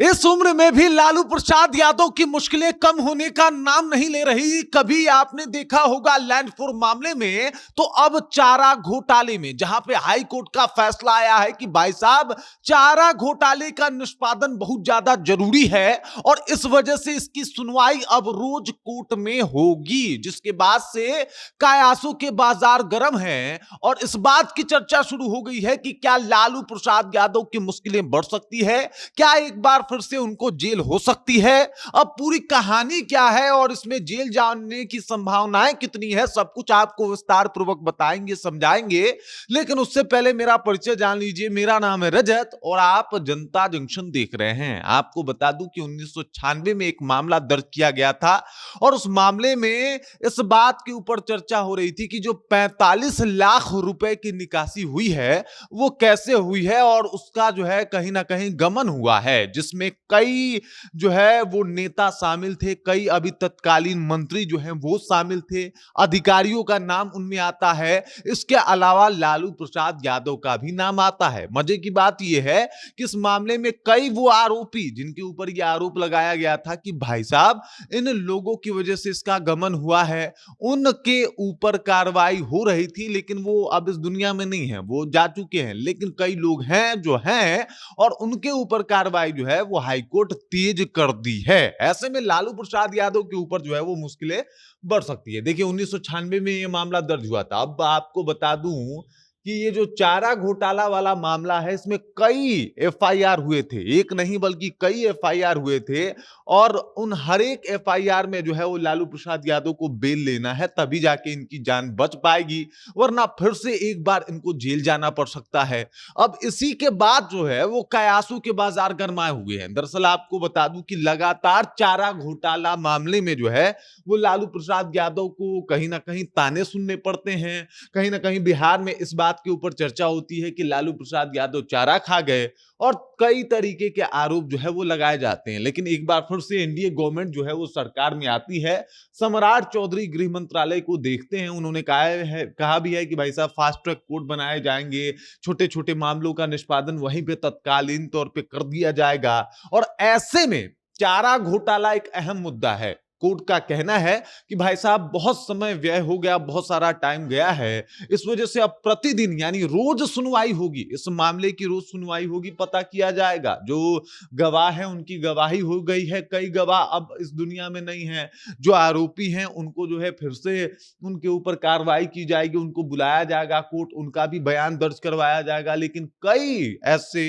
इस उम्र में भी लालू प्रसाद यादव की मुश्किलें कम होने का नाम नहीं ले रही। कभी आपने देखा होगा लैंड फोर मामले में, तो अब चारा घोटाले में, जहां पे हाई कोर्ट का फैसला आया है कि भाई साहब चारा घोटाले का निष्पादन बहुत ज्यादा जरूरी है और इस वजह से इसकी सुनवाई अब रोज कोर्ट में होगी, जिसके बाद से कयासों के बाजार गर्म हैं और इस बात की चर्चा शुरू हो गई है कि क्या लालू प्रसाद यादव की मुश्किलें बढ़ सकती है, क्या एक बार फिर से उनको जेल हो सकती है। अब पूरी कहानी क्या है और इसमें जेल जाने की संभावनाएं कितनी है, सब कुछ आपको विस्तार पूर्वक बताएंगे, समझाएंगे। लेकिन उससे पहले मेरा परिचय जान लीजिए। मेरा नाम है रजत और आप जनता जंक्शन देख रहे हैं। आपको बता दूं कि 1996 में एक मामला दर्ज किया गया था और उस मामले में इस बात के ऊपर चर्चा हो रही थी कि जो 45 लाख रुपए की निकासी हुई है वो कैसे हुई है, और उसका जो है कहीं ना कहीं गमन हुआ है, जिसमें कई जो है वो नेता शामिल थे, कई अभी तत्कालीन मंत्री जो हैं वो शामिल थे, अधिकारियों का नाम उनमें आता है। इसके अलावा लालू प्रसाद यादव का भी नाम आता है। मजे की बात यह है कि इस मामले में कई वो आरोपी जिनके ऊपर यह आरोप लगाया गया था कि भाई साहब इन लोगों की वजह से इसका गमन हुआ है, उनके ऊपर कार्रवाई हो रही थी, लेकिन वो अब इस दुनिया में नहीं है, वो जा चुके हैं। लेकिन कई लोग हैं जो हैं और उनके ऊपर कार्रवाई जो है वो हाईकोर्ट तेज कर दी है। ऐसे में लालू प्रसाद यादव के ऊपर जो है वो मुश्किलें बढ़ सकती है। देखिए 1996 में ये मामला दर्ज हुआ था। अब आपको बता दूं कि ये जो चारा घोटाला वाला मामला है, इसमें कई एफआईआर हुए थे, एक नहीं बल्कि कई एफआईआर हुए थे और उन हर एक एफआईआर में जो है वो लालू प्रसाद यादव को बेल लेना है, तभी जाके इनकी जान बच पाएगी, वरना फिर से एक बार इनको जेल जाना पड़ सकता है। अब इसी के बाद जो है वो कयासों के बाजार गरमाए हुए हैं। दरअसल आपको बता दूं कि लगातार चारा घोटाला मामले में जो है वो लालू प्रसाद यादव को कहीं ना कहीं ताने सुनने पड़ते हैं। कहीं ना कहीं बिहार में इस बात के ऊपर चर्चा होती है कि लालू प्रसाद यादव चारा खा गए और कई तरीके के आरोप जो है वो लगाए जाते हैं। लेकिन एक बार फिर से एनडीए गवर्नमेंट जो है वो सरकार में आती है, सम्राट चौधरी गृह मंत्रालय को देखते हैं। उन्होंने कहा भी है कि भाई साहब फास्ट ट्रैक कोर्ट बनाए जाएंगे, छोटे छोटे मामलों का निष्पादन वहीं पे तत्कालीन तौर पे कर दिया जाएगा। और ऐसे में चारा घोटाला एक अहम मुद्दा है। कोर्ट का कहना है कि भाई साहब बहुत समय व्यय हो गया, बहुत सारा टाइम गया है, इस वजह से अब प्रतिदिन यानी रोज सुनवाई होगी, इस मामले की रोज सुनवाई होगी, पता किया जाएगा। जो गवाह है उनकी गवाही हो गई है, कई गवाह अब इस दुनिया में नहीं है, जो आरोपी हैं उनको जो है फिर से उनके ऊपर कार्रवाई की जाएगी, उनको बुलाया जाएगा कोर्ट, उनका भी बयान दर्ज करवाया जाएगा। लेकिन कई ऐसे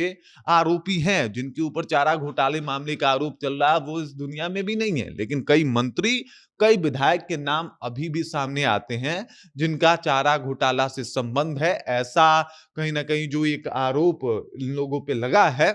आरोपी हैं जिनके ऊपर चारा घोटाले मामले का आरोप चल रहा है, वो इस दुनिया में भी नहीं है, लेकिन कई मंत्री, कई विधायक के नाम अभी भी सामने आते हैं जिनका चारा घोटाला से संबंध है। ऐसा कहीं ना कहीं जो एक आरोप इन लोगों पे लगा है,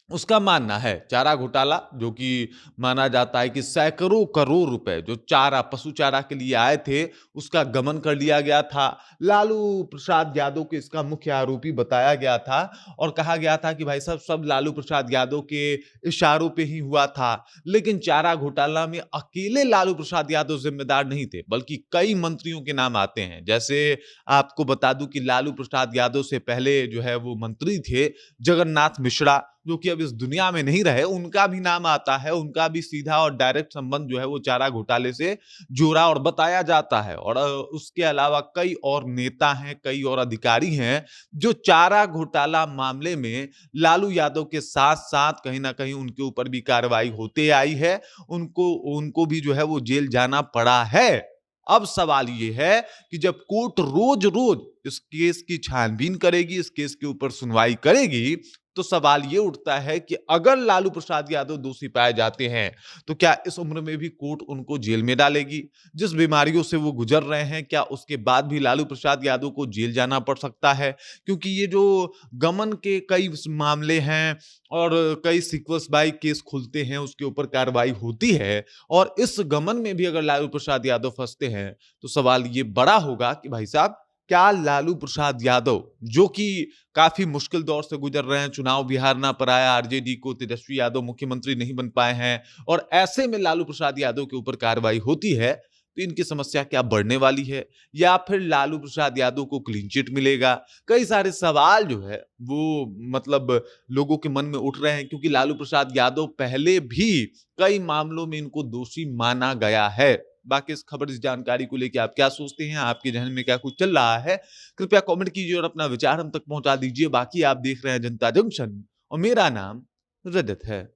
उसका मानना है चारा घोटाला, जो कि माना जाता है कि सैकड़ों करोड़ रुपए जो चारा, पशु चारा के लिए आए थे, उसका गमन कर लिया गया था। लालू प्रसाद यादव को इसका मुख्य आरोपी बताया गया था और कहा गया था कि भाई साहब सब लालू प्रसाद यादव के इशारों पे ही हुआ था। लेकिन चारा घोटाला में अकेले लालू प्रसाद यादव जिम्मेदार नहीं थे, बल्कि कई मंत्रियों के नाम आते हैं। जैसे आपको बता दूं कि लालू प्रसाद यादव से पहले जो है वो मंत्री थे जगन्नाथ मिश्रा, जो कि अब इस दुनिया में नहीं रहे, उनका भी नाम आता है। उनका भी सीधा और डायरेक्ट संबंध जो है वो चारा घोटाले से जुड़ा और बताया जाता है। और उसके अलावा कई और नेता हैं, कई और अधिकारी हैं जो चारा घोटाला मामले में लालू यादव के साथ साथ कहीं ना कहीं उनके ऊपर भी कार्रवाई होते आई है, उनको उनको भी जो है वो जेल जाना पड़ा है। अब सवाल यह है कि जब कोर्ट रोज रोज इस केस की छानबीन करेगी, इस केस के ऊपर सुनवाई करेगी, तो सवाल यह उठता है कि अगर लालू प्रसाद यादव दोषी पाए जाते हैं तो क्या इस उम्र में भी कोर्ट उनको जेल में डालेगी? जिस बीमारियों से वो गुजर रहे हैं, क्या उसके बाद भी लालू प्रसाद यादव को जेल जाना पड़ सकता है? क्योंकि ये जो गमन के कई मामले हैं और कई सीक्वेंस बाय केस खुलते हैं, उसके ऊपर कार्रवाई होती है, और इस गमन में भी अगर लालू प्रसाद यादव फंसते हैं तो सवाल ये बड़ा होगा कि भाई साहब क्या लालू प्रसाद यादव, जो कि काफी मुश्किल दौर से गुजर रहे हैं, चुनाव भी हारना पड़ा है, आरजेडी को तेजस्वी यादव मुख्यमंत्री नहीं बन पाए हैं, और ऐसे में लालू प्रसाद यादव के ऊपर कार्रवाई होती है, तो इनकी समस्या क्या बढ़ने वाली है या फिर लालू प्रसाद यादव को क्लीन चिट मिलेगा? कई सारे सवाल जो है वो मतलब लोगों के मन में उठ रहे हैं, क्योंकि लालू प्रसाद यादव पहले भी कई मामलों में इनको दोषी माना गया है। बाकी इस खबर, इस जानकारी को लेके आप क्या सोचते हैं? आपके ज़हन में क्या कुछ चल रहा है? कृपया कमेंट कीजिए और अपना विचार हम तक पहुंचा दीजिए। बाकी आप देख रहे हैं जनता जंक्शन और मेरा नाम रजत है।